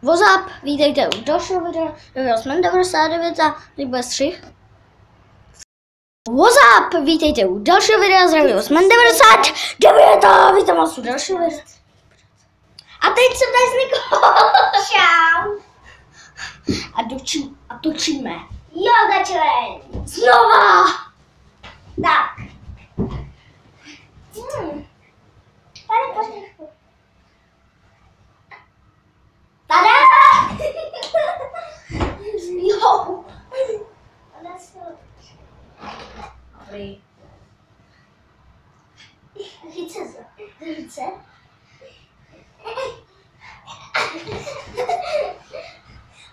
What's up? Vítejte u dalšího videa. Jsme 99 a teď bude střih. What's up? Vítejte u dalšího videa. Zdravím, jsme 99 a vítám vás u dalšího videa. A teď jsem tady s Nikou. Čau. A točíme. Yoga challenge. Znova. Tak. Tady pořádku. Tada! Jo. Dobrý. Ruce.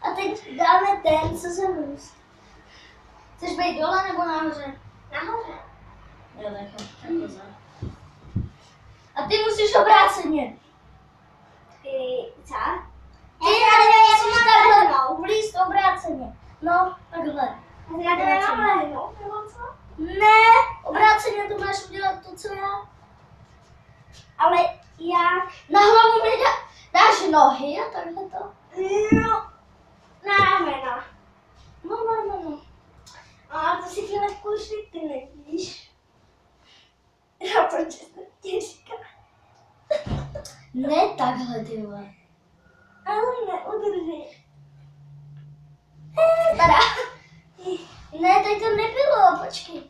A teď dáme ten, co se růst. Chceš být dole nebo nahoře? Nahoře. Jo, tak. A ty musíš obráceně. Co? Ty musíš takhle vlízt obráceně. No, takhle. Nebo co? Ne, obráceně to máš udělat to, co já. Ale jak? Na hlavu mi dáš nohy a takhle to. No. Na ramena. No. A to si chvílečku šli, ty nevíš. Já proč to tě říká? Ne takhle, ty vole. Ale neudrží. Tada. Ne, teď to nebylo, počkej.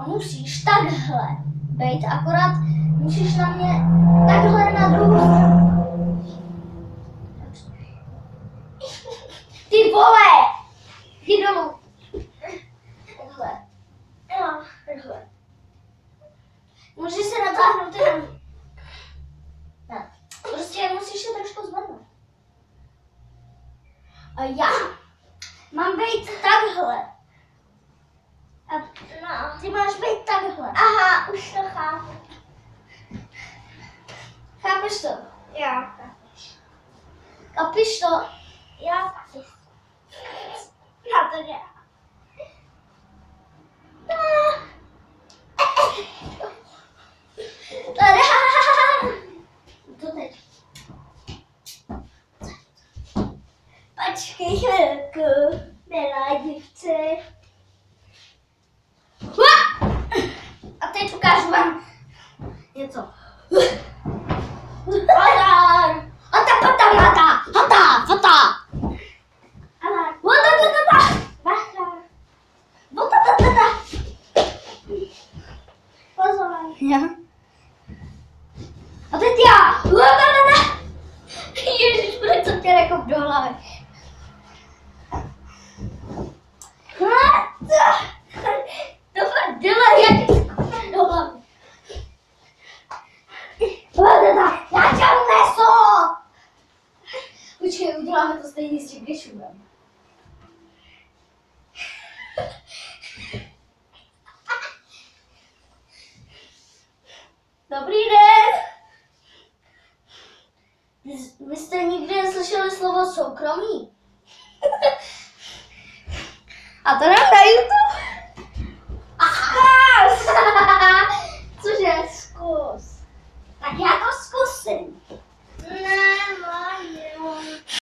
Musíš takhle bejt, akorát musíš na mě takhle na druhou stranu. Ty vole! Jdi dolů. Takhle. Jo. Takhle. Můžeš se natáhnout jenom. Ne. Prostě musíš se trošku zvednout. A já mám být takhle. A No. ty máš být takhle. Aha, už to chápu. Chápeš to? Jo. Kapíš to? Jo. Na to jde. Tada! To teď. Počkej chvilku, milá dívce. A teď ukážu vám něco. Pozor! Hata! Ale bacha. Pozor. Ja. A teď já. Ježiš, proč jsem tě rekop do hlavy? To fakt dělá, já ti skopnu do hlavy. Já tě unesu! Počkej, uděláme to stejně s tím, když umím. Dobrý den! Vy jste nikdy neslyšeli slovo soukromí? A to nám na YouTube?